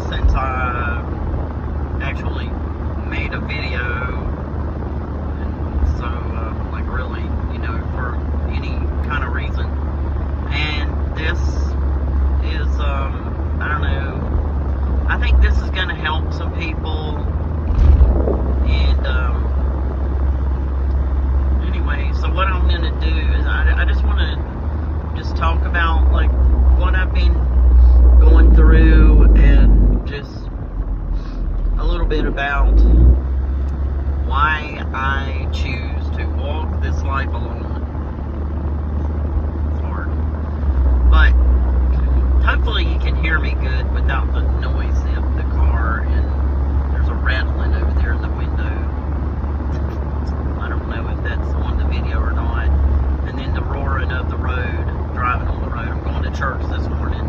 since I actually made a video, and so like really, for any kind of reason. And this is I don't know, I think this is going to help some people. And anyway, so what I'm going to do is I just want to just talk about like what I've been going through, and just a little bit about why I choose to walk this life alone. It's hard, but hopefully you can hear me good without the noise of the car, and there's a rattling over there in the window. I don't know if that's on the video or not. And then the roaring of the road, driving on the road. I'm going to church this morning,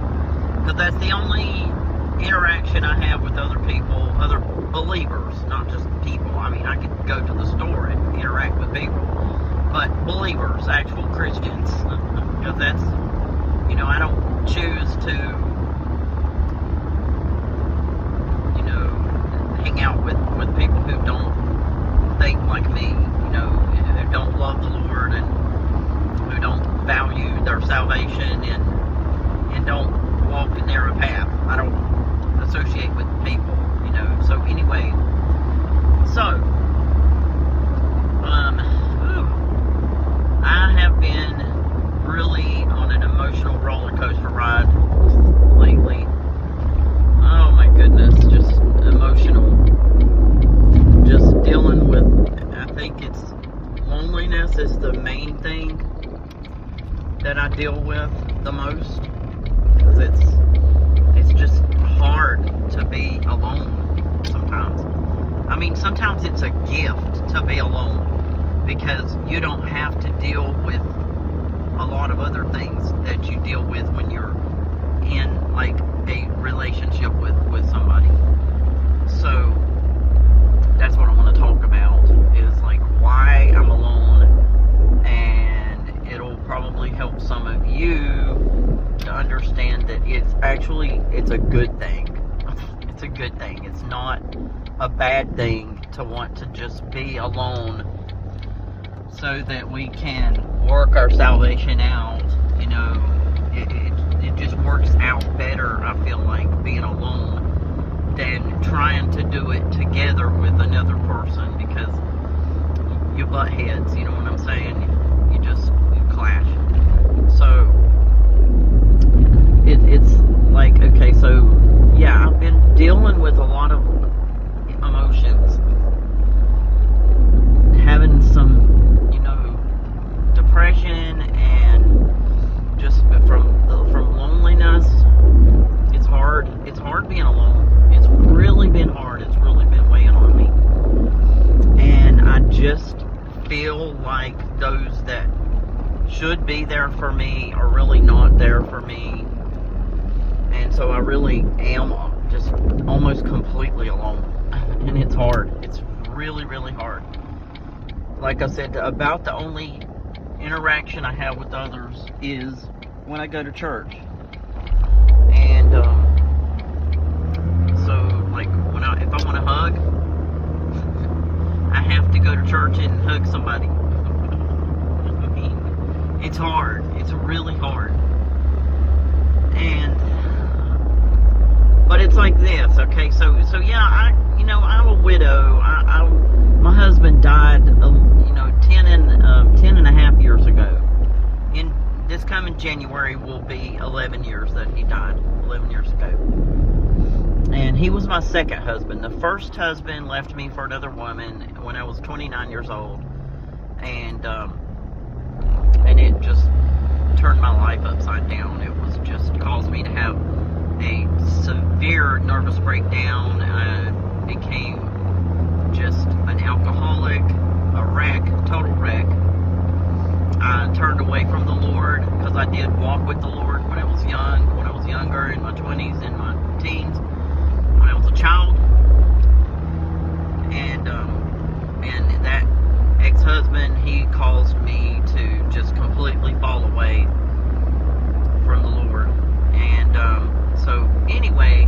because that's the only interaction I have with other people, other believers, not just people. I mean, I could go to the store and interact with people, but believers, actual Christians, because that's, I don't choose to, hang out with people who don't think like me, who don't love the Lord, and who don't value their salvation, and don't walk a narrow path. I don't associate with people, So anyway, I have been really on an emotional roller coaster ride lately. Oh my goodness, just emotional. Just dealing with, I think it's loneliness is the main thing that I deal with the most, because it's just hard to be alone sometimes. I mean, sometimes it's a gift to be alone, because you don't have to deal with a lot of other things that you deal with when you're in like a relationship with somebody. So that's what I want to talk about, is like why I'm alone, and it'll probably help some of you to understand that it's a good thing. It's a good thing. It's not a bad thing to want to just be alone, so that we can work our salvation out. It just works out better, I feel like, being alone than trying to do it together with another person, because you butt heads, you know what I'm saying? You clash. So it's like, okay, so yeah, I've been dealing with a lot of emotions, having some depression, and just from loneliness. It's hard being alone. It's really been hard. It's really been weighing on me, and I just feel like those that should be there for me are really not there for me, and so I really am just almost completely alone. And it's hard. It's really, really hard. Like I said, about the only interaction I have with others is when I go to church. And so like if I want to hug, I have to go to church and hug somebody. I mean, it's hard. It's really hard. But it's like this, okay? So yeah, I'm a widow. My husband died, 10 and a half years ago. In this coming January will be 11 years that he died, 11 years ago. And he was my second husband. The first husband left me for another woman when I was 29 years old. And it just turned my life upside down. It was just caused me to have a severe nervous breakdown. I became just an alcoholic, a wreck, total wreck. I turned away from the Lord, because I did walk with the Lord when I was younger, in my 20s, in my teens, when I was a child. And that ex-husband, he caused me to just completely fall away from the Lord. And so anyway,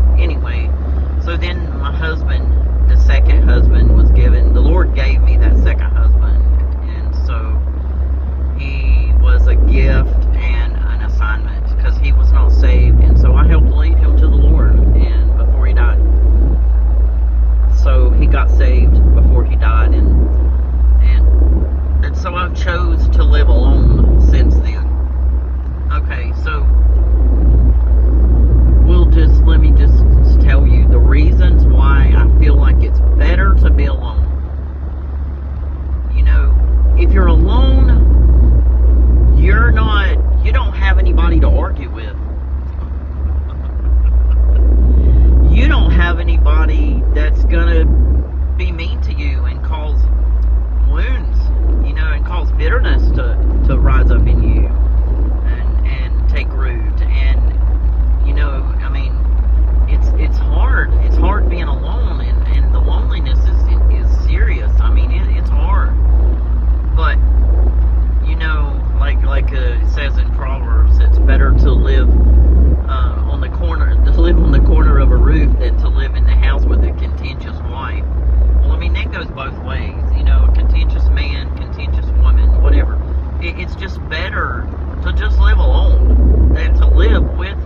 just better to just live alone than to live with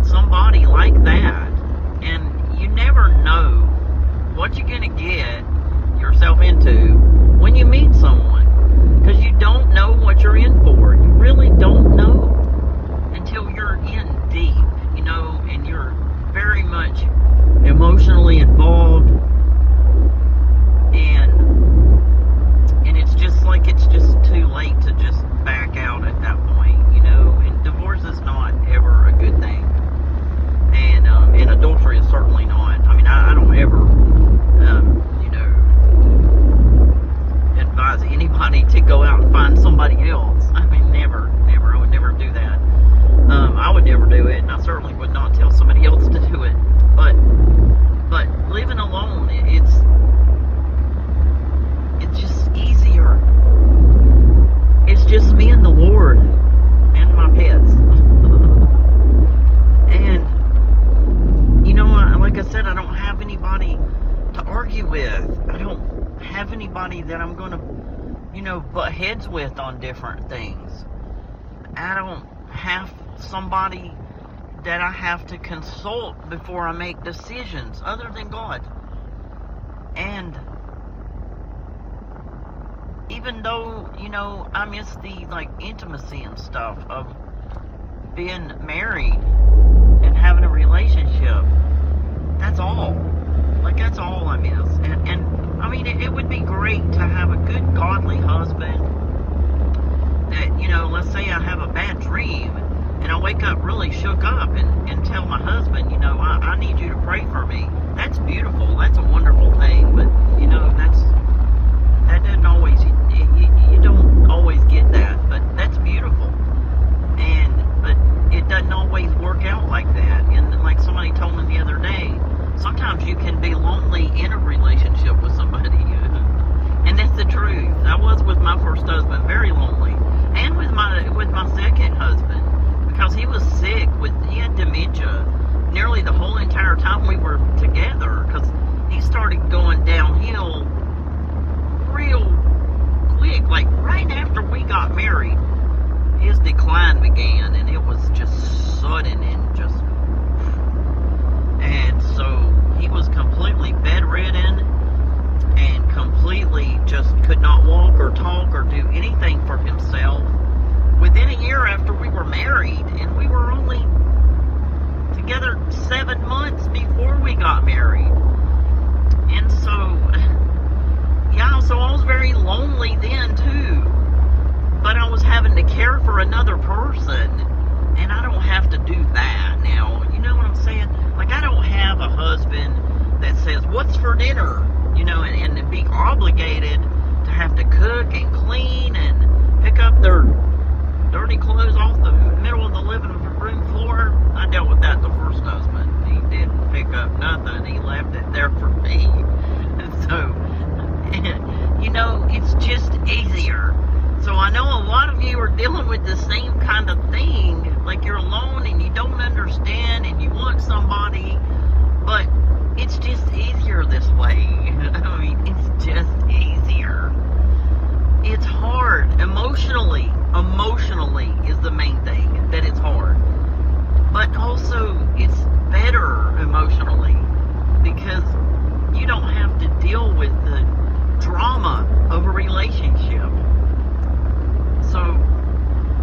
somebody like that. And you never know what you're going to get yourself into when you meet someone, because you don't know what you're in for. You really don't know until you're in deep, and you're very much emotionally involved, and it's just like it's just too late to just back out at that point, and divorce is not ever a good thing, and adultery is certainly not. I mean, I don't ever advise anybody to go out and find somebody else. I mean, never, I would never do that. I would never do it, and I certainly would not tell somebody else to do it. But living alone, it's just easier. It's just me and the Lord and my pets. And like I said, I don't have anybody to argue with. I don't have anybody that I'm gonna butt heads with on different things. I don't have somebody that I have to consult before I make decisions other than God. And even though, I miss the intimacy and stuff of being married and having a relationship, that's all. That's all I miss. And I mean, it would be great to have a good godly husband that, let's say I have a bad dream and I wake up really shook up and tell my husband, I need you to pray for me. That's beautiful. That's a wonderful thing. But, that doesn't always, you don't always get that, but that's beautiful. But it doesn't always work out like that. And like somebody told me the other day, sometimes you can be lonely in a relationship with somebody. And that's the truth. I was with my first husband very lonely. And with my second husband, because he was sick, he had dementia nearly the whole entire time we were together, because he started going downhill real quick, like right after we got married. His decline began, and it was just sudden and so he was completely bedridden and completely just could not walk or talk or do anything for himself within a year after we were married. And we were only together 7 months before we got married. And so I was very lonely then too, but I was having to care for another person, and I don't have to do that now. You know what I'm saying? I don't have a husband that says, what's for dinner? And be obligated to have to cook and clean and pick up their dirty clothes off the middle of the living room floor. I dealt with that the first husband. He didn't pick up nothing. He left it there for me. And so, it's just easier. So I know a lot of you are dealing with the same kind of thing. Like you're alone and you don't understand and you want somebody, but it's just easier this way. I mean, it's just easier. It's hard emotionally. Emotionally is the main thing, that it's hard. But also, it's better emotionally because you don't have to deal with the drama of a relationship. So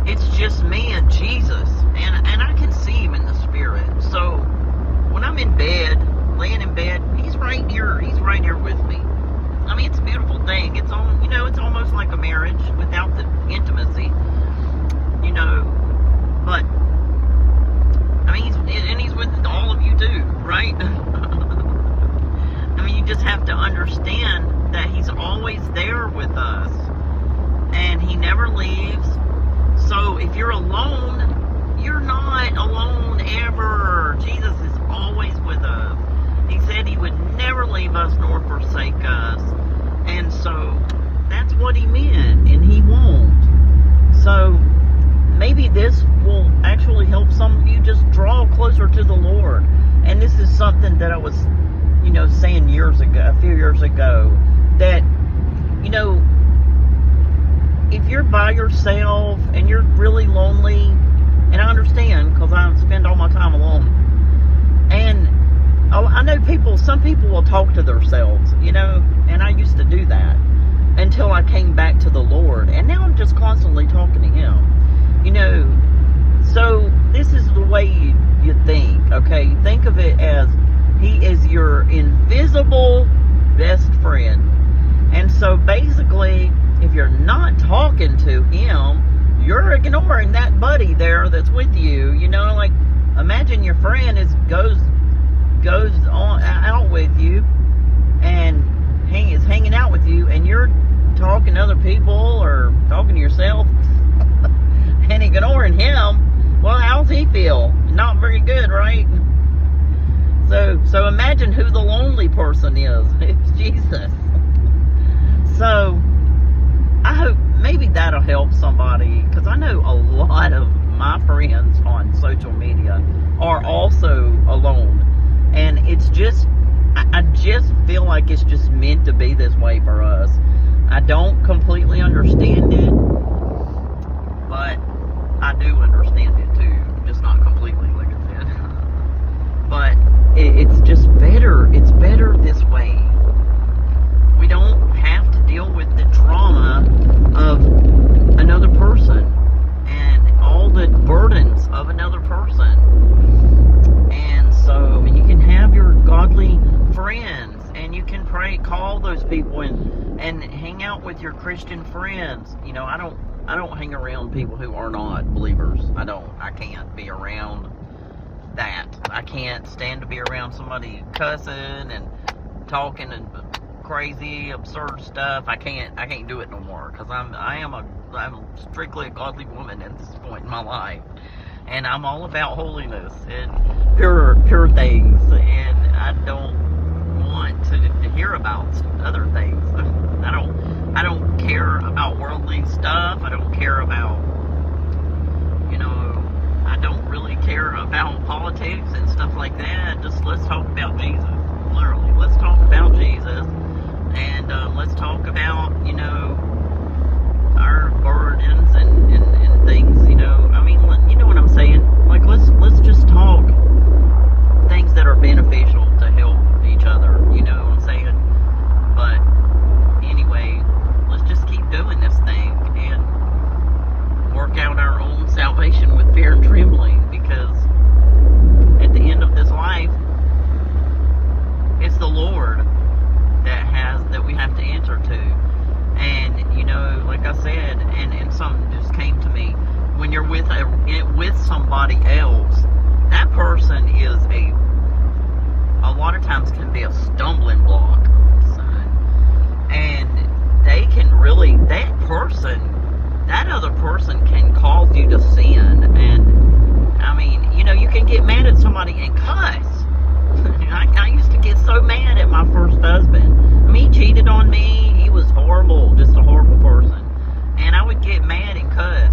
it's just me and Jesus, and I can see him in the spirit. So when I'm in bed, laying in bed, he's right here with me. I mean, it's a beautiful thing. It's it's almost like a marriage without the intimacy, but I mean, he's with all of you too, right? I mean, you just have to understand that he's always there with us, and he never leaves. So if you're alone, you're not alone ever. Jesus is always with us. He said he would never leave us nor forsake us. And so that's what he meant, and he won't. So maybe this will actually help some of you just draw closer to the Lord. And this is something that I was, saying a few years ago, that, if you're by yourself and you're really lonely, and I understand because I spend all my time alone. And I know some people will talk to themselves, and I used to do that until I came back to the Lord, and now I'm just constantly talking to Him, So this is the way you think, okay? Think of it as He is your invisible best friend. And so basically, if you're not talking to Him, you're ignoring that buddy there that's with you. Like, imagine your friend goes on out with you and is hanging out with you, and you're talking to other people or talking to yourself and ignoring him. Well, how's he feel? Not very good, right? So imagine who the lonely person is. It's Jesus. So I hope maybe that'll help somebody, because I know a lot of my friends on social media are also alone, and it's just, I just feel like it's just meant to be this way for us. I don't completely understand it, but I do understand it too, just not completely, like I said. But it's just better. It's better this way. We don't have to deal with the trauma of another person and all the burdens of another person. And so you can have your godly friends, and you can call those people and hang out with your Christian friends. I don't hang around people who are not believers. I can't be around that. I can't stand to be around somebody cussing and talking and crazy, absurd stuff. I can't do it no more, because I'm strictly a godly woman at this point in my life, and I'm all about holiness and pure things, and I don't want to hear about other things. I don't care about worldly stuff. I don't care about, I don't really care about politics and stuff like that. Just let's talk about Jesus. Literally, let's talk about Jesus. And let's talk about, our burdens and things, I mean, you know what I'm saying? Like, let's just talk things that are beneficial to help each other, you know what I'm saying? But anyway, let's just keep doing this thing and work out our own salvation with fear and trembling, because at the end of this life, it's the Lord that we have to answer to. And like I said, and something just came to me, when you're with somebody else, that person is a lot of times can be a stumbling block, son. And they can really, that other person can cause you to sin. And I mean, you can get mad at somebody and cuss. I used to get so mad at my first husband. He cheated on me. He was horrible, just a horrible person. And I would get mad and cuss.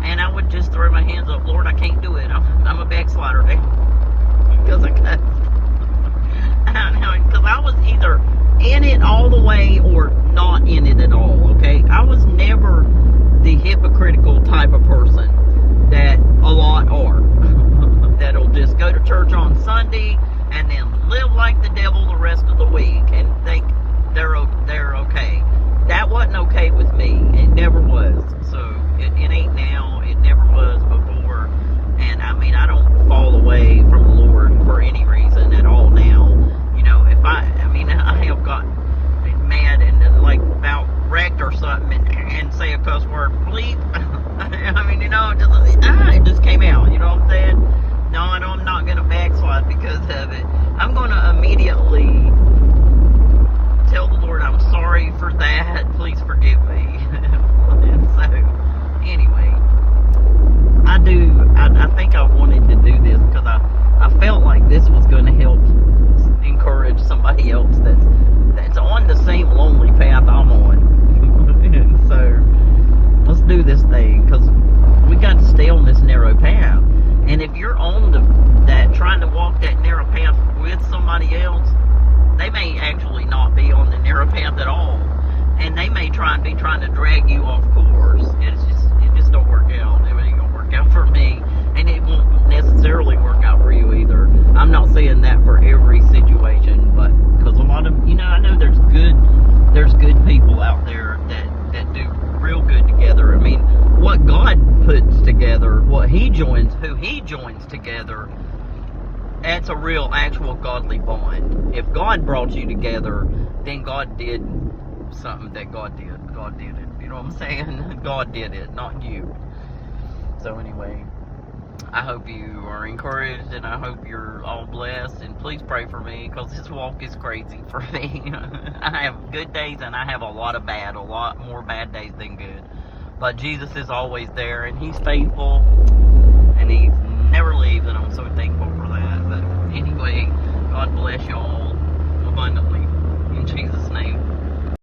And I would just throw my hands up, Lord, I can't do it. I'm a backslider now. Because I cussed. Because I was either in it all the way or not in it at all, okay? I was never the hypocritical type of person that a lot are. That'll just go to church on Sunday and then live like the devil the rest of the week and think they're okay. That wasn't okay with me. It never was. So it ain't now. It never was before. And I mean, I don't fall away from the Lord for any reason at all now. If I have gotten mad and like about wrecked or something and say a cuss word, bleep. I mean, it just came out. You know what I'm saying? No, I'm not going to backslide because of it. I'm going to immediately tell the Lord I'm sorry for that. Please forgive me. And so, anyway, I think I wanted to do this because I felt like this was going to help encourage somebody else that's on the same lonely path I'm on. And so, let's do this thing, because we got to stay on this narrow path. And if you're on trying to walk that narrow path with somebody else, they may actually not be on the narrow path at all. And they may be trying to drag you off course. God puts together, what He joins, who He joins together, that's a real, actual godly bond. If God brought you together, then God did something that God did. God did it. You know what I'm saying? God did it, not you. So anyway, I hope you are encouraged, and I hope you're all blessed, and please pray for me, because this walk is crazy for me. I have good days, and I have a lot more bad days than good. But Jesus is always there, and He's faithful, and He never leaves, and I'm so thankful for that. But anyway, God bless y'all.